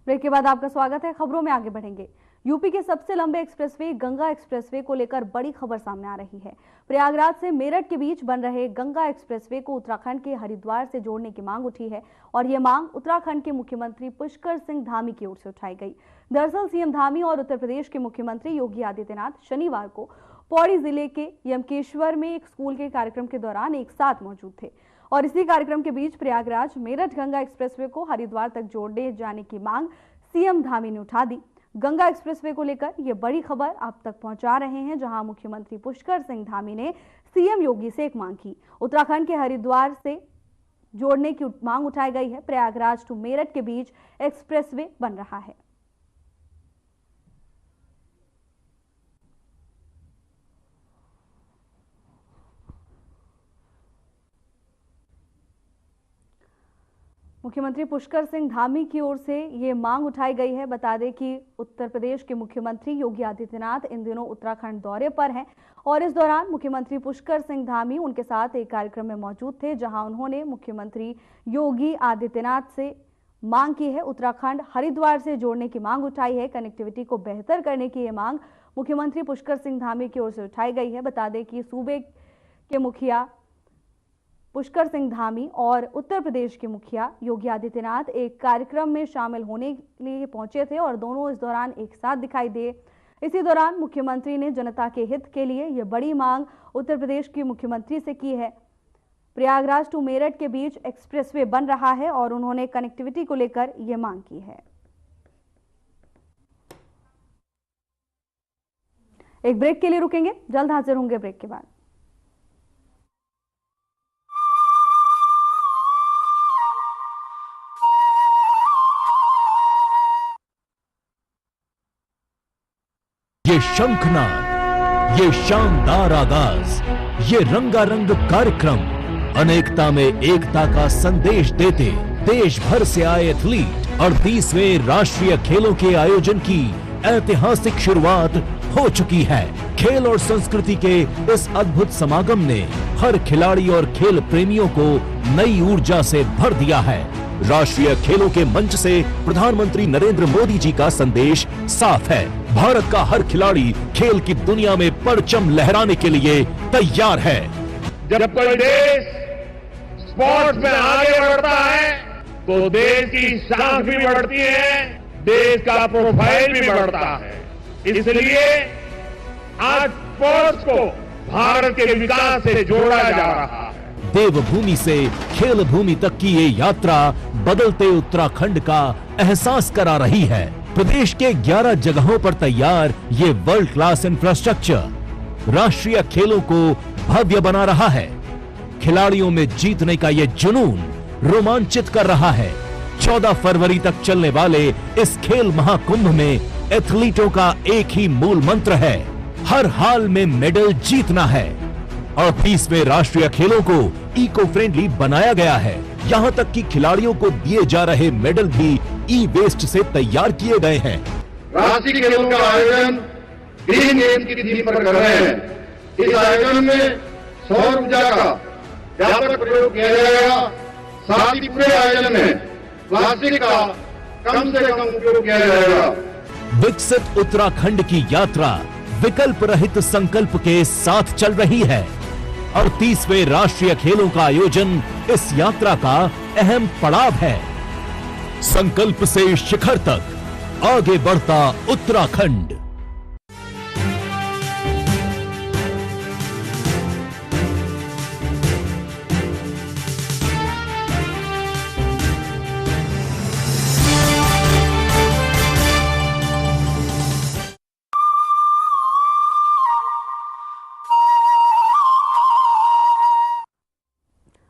Break के बाद आपका स्वागत है। खबरों में आगे बढ़ेंगे। यूपी के सबसे लंबे एक्सप्रेसवे गंगा एक्सप्रेसवे को लेकर बड़ी खबर सामने आ रही है। प्रयागराज से मेरठ के बीच बन रहे गंगा एक्सप्रेसवे को उत्तराखंड के हरिद्वार से जोड़ने की मांग उठी है और यह मांग उत्तराखंड के मुख्यमंत्री पुष्कर सिंह धामी की ओर से उठाई गई। दरअसल सीएम धामी और उत्तर प्रदेश के मुख्यमंत्री योगी आदित्यनाथ शनिवार को पौड़ी जिले के यमकेश्वर में एक स्कूल के कार्यक्रम के दौरान एक साथ मौजूद थे और इसी कार्यक्रम के बीच प्रयागराज मेरठ गंगा एक्सप्रेसवे को हरिद्वार तक जोड़ने जाने की मांग सीएम धामी ने उठा दी। गंगा एक्सप्रेसवे को लेकर यह बड़ी खबर आप तक पहुंचा रहे हैं, जहां मुख्यमंत्री पुष्कर सिंह धामी ने सीएम योगी से एक मांग की। उत्तराखंड के हरिद्वार से जोड़ने की मांग उठाई गई है। प्रयागराज टू मेरठ के बीच एक्सप्रेसवे बन रहा है। मुख्यमंत्री पुष्कर सिंह धामी की ओर से ये मांग उठाई गई है। बता दें कि उत्तर प्रदेश के मुख्यमंत्री योगी आदित्यनाथ इन दिनों उत्तराखंड दौरे पर हैं और इस दौरान मुख्यमंत्री पुष्कर सिंह धामी उनके साथ एक कार्यक्रम में मौजूद थे, जहां उन्होंने मुख्यमंत्री योगी आदित्यनाथ से मांग की है। उत्तराखंड हरिद्वार से जोड़ने की मांग उठाई है। कनेक्टिविटी को बेहतर करने की ये मांग मुख्यमंत्री पुष्कर सिंह धामी की ओर से उठाई गई है। बता दें कि सूबे के मुखिया पुष्कर सिंह धामी और उत्तर प्रदेश के मुखिया योगी आदित्यनाथ एक कार्यक्रम में शामिल होने के लिए पहुंचे थे और दोनों इस दौरान एक साथ दिखाई दिए। इसी दौरान मुख्यमंत्री ने जनता के हित के लिए यह बड़ी मांग उत्तर प्रदेश के मुख्यमंत्री से की है। प्रयागराज टू मेरठ के बीच एक्सप्रेसवे बन रहा है और उन्होंने कनेक्टिविटी को लेकर यह मांग की है। एक ब्रेक के लिए रुकेंगे, जल्द हाजिर होंगे ब्रेक के बाद। ये शंखनाद, ये शानदार आगाज, ये रंगारंग कार्यक्रम अनेकता में एकता का संदेश देते देश भर से आए एथलीट और 30वें राष्ट्रीय खेलों के आयोजन की ऐतिहासिक शुरुआत हो चुकी है। खेल और संस्कृति के इस अद्भुत समागम ने हर खिलाड़ी और खेल प्रेमियों को नई ऊर्जा से भर दिया है। राष्ट्रीय खेलों के मंच से प्रधानमंत्री नरेंद्र मोदी जी का संदेश साफ है। भारत का हर खिलाड़ी खेल की दुनिया में परचम लहराने के लिए तैयार है। जब कोई देश स्पोर्ट्स में आगे बढ़ता है तो देश की शान भी बढ़ती है, देश का प्रोफाइल भी बढ़ता है। इसलिए आज स्पोर्ट्स को भारत के विकास से जोड़ा जा रहा है। देवभूमि से खेल भूमि तक की ये यात्रा बदलते उत्तराखंड का एहसास करा रही है। प्रदेश के 11 जगहों पर तैयार ये वर्ल्ड क्लास इंफ्रास्ट्रक्चर राष्ट्रीय खेलों को भव्य बना रहा है। खिलाड़ियों में जीतने का ये जुनून रोमांचित कर रहा है। 14 फरवरी तक चलने वाले इस खेल महाकुंभ में एथलीटों का एक ही मूल मंत्र है, हर हाल में मेडल जीतना है। और 30वें राष्ट्रीय खेलों को इको फ्रेंडली बनाया गया है। यहाँ तक कि खिलाड़ियों को दिए जा रहे मेडल भी ई वेस्ट से तैयार किए गए हैं। राष्ट्रीय खेलों का आयोजन ग्रीन गेम्स की थीम पर कर रहे हैं। इस आयोजन में सौर ऊर्जा का व्यापक प्रयोग किया जाएगा। साथ ही पूरे आयोजन में प्लास्टिक का कम से कम उपयोग किया जाएगा। विकसित उत्तराखंड की यात्रा विकल्प रहित संकल्प के साथ चल रही है और 30वें राष्ट्रीय खेलों का आयोजन इस यात्रा का अहम पड़ाव है। संकल्प से शिखर तक आगे बढ़ता उत्तराखंड।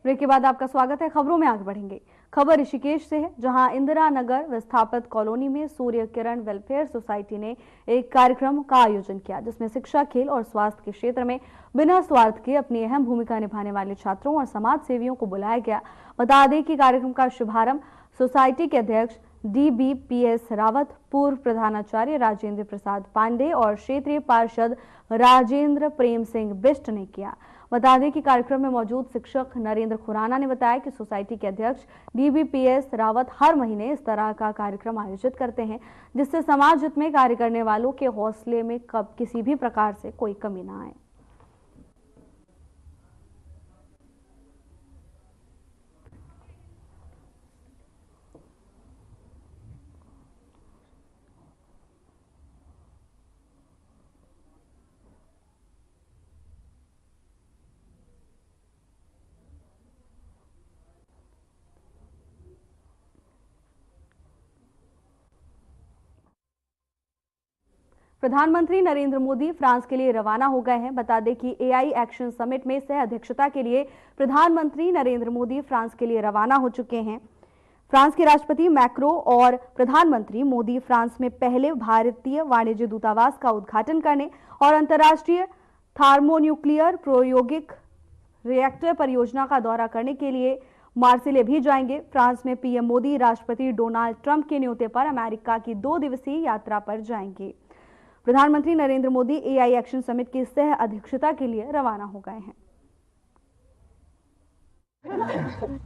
ब्रेक के बाद आपका स्वागत है। खबरों में आगे बढ़ेंगे। खबर ऋषिकेश से है, जहां इंदिरा नगर विस्थापित कॉलोनी में सूर्य किरण वेलफेयर सोसाइटी ने एक कार्यक्रम का आयोजन किया, जिसमें शिक्षा, खेल और स्वास्थ्य के क्षेत्र में बिना स्वार्थ के अपनी अहम भूमिका निभाने वाले छात्रों और समाज सेवियों को बुलाया गया। बता दें कि कार्यक्रम का शुभारंभ सोसाइटी के अध्यक्ष DBPS रावत, पूर्व प्रधानाचार्य राजेंद्र प्रसाद पांडे और क्षेत्रीय पार्षद राजेंद्र प्रेम सिंह बिष्ट ने किया। बता दें कि कार्यक्रम में मौजूद शिक्षक नरेंद्र खुराना ने बताया कि सोसाइटी के अध्यक्ष DBPS रावत हर महीने इस तरह का कार्यक्रम आयोजित करते हैं, जिससे समाज हित में कार्य करने वालों के हौसले में कब किसी भी प्रकार से कोई कमी न आए। प्रधानमंत्री नरेंद्र मोदी फ्रांस के लिए रवाना हो गए हैं। बता दें कि AI एक्शन समिट में सह अध्यक्षता के लिए प्रधानमंत्री नरेंद्र मोदी फ्रांस के लिए रवाना हो चुके हैं। फ्रांस के राष्ट्रपति मैक्रो और प्रधानमंत्री मोदी फ्रांस में पहले भारतीय वाणिज्य दूतावास का उद्घाटन करने और अंतर्राष्ट्रीय थर्मोन्यूक्लियर प्रायोगिक रिएक्टर परियोजना का दौरा करने के लिए मार्सिले भी जाएंगे। फ्रांस में PM मोदी राष्ट्रपति डोनाल्ड ट्रंप के न्योते पर अमेरिका की 2 दिवसीय यात्रा पर जाएंगे। प्रधानमंत्री Narendra Modi AI action summit की सह अध्यक्षता के लिए रवाना हो गए हैं।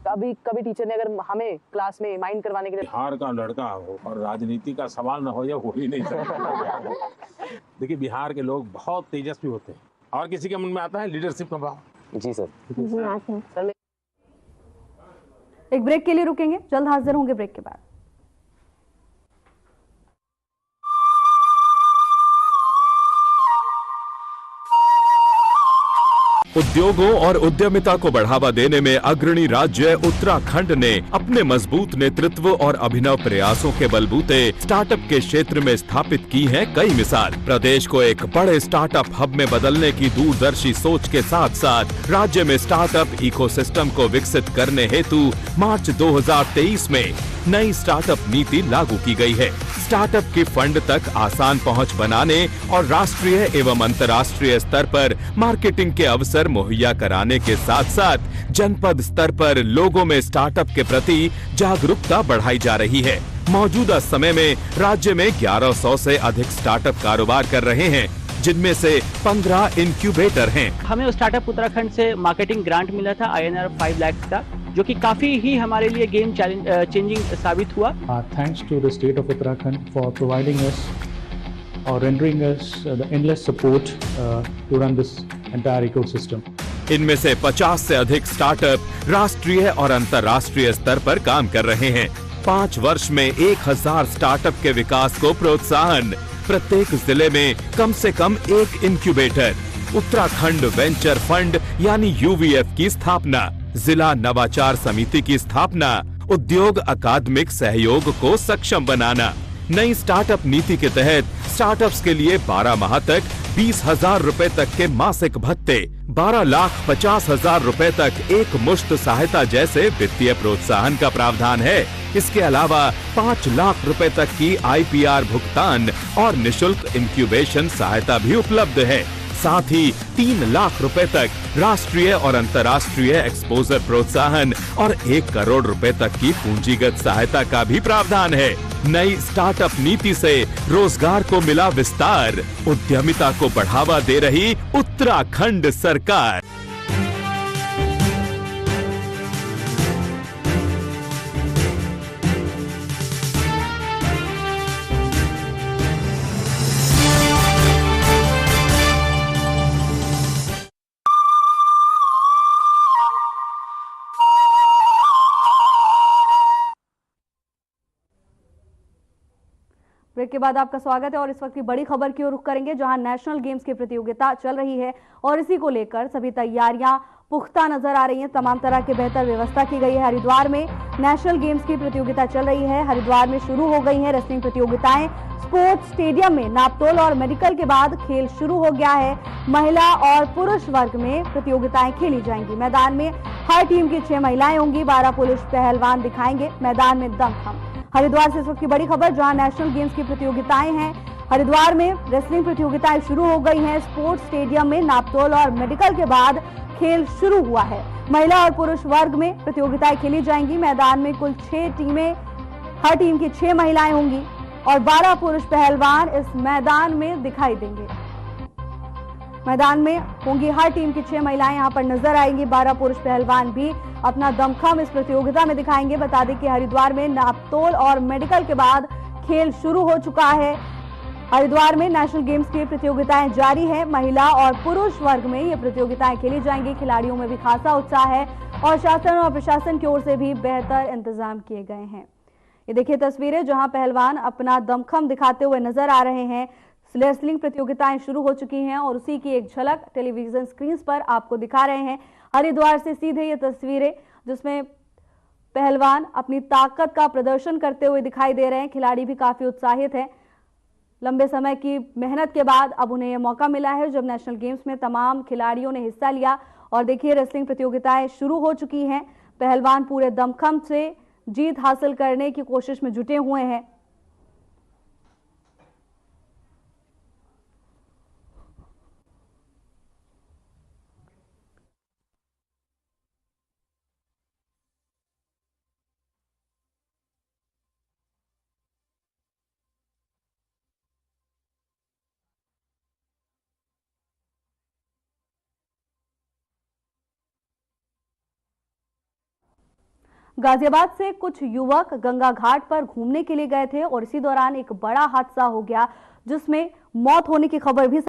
कभी टीचर ने अगर हमें क्लास में माइंड करवाने के लिए बिहार का लड़का हो और राजनीति का सवाल न हो, यह हो ही नहीं सकता। देखिए, बिहार के लोग बहुत तेजस्वी होते हैं और किसी के मन में आता है लीडरशिप का भाव। जी सर। एक ब्रेक के लिए रुकेंगे, जल्द हाजिर होंगे ब्रेक के बाद। उद्योगों और उद्यमिता को बढ़ावा देने में अग्रणी राज्य उत्तराखंड ने अपने मजबूत नेतृत्व और अभिनव प्रयासों के बलबूते स्टार्टअप के क्षेत्र में स्थापित की हैं कई मिसाल। प्रदेश को एक बड़े स्टार्टअप हब में बदलने की दूरदर्शी सोच के साथ साथ राज्य में स्टार्टअप इकोसिस्टम को विकसित करने हेतु मार्च 2023 में नई स्टार्टअप नीति लागू की गई है। स्टार्टअप की फंड तक आसान पहुंच बनाने और राष्ट्रीय एवं अंतर्राष्ट्रीय स्तर पर मार्केटिंग के अवसर मुहैया कराने के साथ साथ जनपद स्तर पर लोगों में स्टार्टअप के प्रति जागरूकता बढ़ाई जा रही है। मौजूदा समय में राज्य में 1100 से अधिक स्टार्टअप कारोबार कर रहे हैं, जिनमें से 15 इंक्यूबेटर हैं। हमें स्टार्टअप उत्तराखंड से मार्केटिंग ग्रांट मिला था INR 5 लाख का, जो कि काफी ही हमारे लिए गेम चेंजिंग साबित हुआ। Thanks to the state of Uttarakhand for providing us or rendering us the endless support to run this entire ecosystem. इनमें से 50 से अधिक स्टार्टअप राष्ट्रीय और अंतर्राष्ट्रीय स्तर पर काम कर रहे हैं। 5 वर्ष में 1000 स्टार्टअप के विकास को प्रोत्साहन। प्रत्येक जिले में कम से कम एक इंक्यूबेटर। उत्तराखंड वेंचर फंड यानी UVF की स्थापना। जिला नवाचार समिति की स्थापना। उद्योग अकादमिक सहयोग को सक्षम बनाना। नई स्टार्टअप नीति के तहत स्टार्टअप्स के लिए 12 माह तक 20,000 रुपए तक के मासिक भत्ते, 12,50,000 रुपए तक एक मुश्त सहायता जैसे वित्तीय प्रोत्साहन का प्रावधान है। इसके अलावा 5 लाख रुपए तक की IPR भुगतान और निशुल्क इंक्यूबेशन सहायता भी उपलब्ध है। साथ ही 3 लाख रुपए तक राष्ट्रीय और अंतर्राष्ट्रीय एक्सपोजर प्रोत्साहन और 1 करोड़ रुपए तक की पूंजीगत सहायता का भी प्रावधान है। नई स्टार्टअप नीति से रोजगार को मिला विस्तार। उद्यमिता को बढ़ावा दे रही उत्तराखंड सरकार। ब्रेक के बाद आपका स्वागत है और इस वक्त की बड़ी खबर की ओर रुख करेंगे, जहां नेशनल गेम्स की प्रतियोगिता चल रही है और इसी को लेकर सभी तैयारियां पुख्ता नजर आ रही हैं। तमाम तरह की बेहतर व्यवस्था की गई है। हरिद्वार में नेशनल गेम्स की प्रतियोगिता चल रही है। हरिद्वार में शुरू हो गई हैं रेसलिंग प्रतियोगिताएं। स्पोर्ट्स स्टेडियम में नापतोल और मेडिकल के बाद खेल शुरू हो गया है। महिला और पुरुष वर्ग में प्रतियोगिताएं खेली जाएंगी। मैदान में हर टीम की 6 महिलाएं होंगी। 12 पुरुष पहलवान दिखाएंगे मैदान में दमखम। हरिद्वार से इस वक्त की बड़ी खबर, जहां नेशनल गेम्स की प्रतियोगिताएं हैं। हरिद्वार में रेसलिंग प्रतियोगिताएं शुरू हो गई हैं। स्पोर्ट्स स्टेडियम में नापतोल और मेडिकल के बाद खेल शुरू हुआ है। महिला और पुरुष वर्ग में प्रतियोगिताएं खेली जाएंगी। मैदान में कुल 6 टीमें, हर टीम की 6 महिलाएं होंगी और 12 पुरुष पहलवान इस मैदान में दिखाई देंगे। मैदान में होंगी हर टीम की 6 महिलाएं यहां पर नजर आएंगी। 12 पुरुष पहलवान भी अपना दमखम इस प्रतियोगिता में दिखाएंगे। बता दें कि हरिद्वार में नापतोल और मेडिकल के बाद खेल शुरू हो चुका है। हरिद्वार में नेशनल गेम्स की प्रतियोगिताएं जारी है। महिला और पुरुष वर्ग में ये प्रतियोगिताएं खेली जाएंगी। खिलाड़ियों में भी खासा उत्साह है और शासन और प्रशासन की ओर से भी बेहतर इंतजाम किए गए हैं। ये देखिए तस्वीरें जहां पहलवान अपना दमखम दिखाते हुए नजर आ रहे हैं। रेसलिंग प्रतियोगिताएं शुरू हो चुकी हैं और उसी की एक झलक टेलीविजन स्क्रीन पर आपको दिखा रहे हैं। हरिद्वार से सीधे ये तस्वीरें जिसमें पहलवान अपनी ताकत का प्रदर्शन करते हुए दिखाई दे रहे हैं। खिलाड़ी भी काफी उत्साहित हैं। लंबे समय की मेहनत के बाद अब उन्हें यह मौका मिला है जब नेशनल गेम्स में तमाम खिलाड़ियों ने हिस्सा लिया। और देखिए रेसलिंग प्रतियोगिताएं शुरू हो चुकी हैं। पहलवान पूरे दमखम से जीत हासिल करने की कोशिश में जुटे हुए हैं। गाजियाबाद से कुछ युवक गंगा घाट पर घूमने के लिए गए थे और इसी दौरान एक बड़ा हादसा हो गया जिसमें मौत होने की खबर भी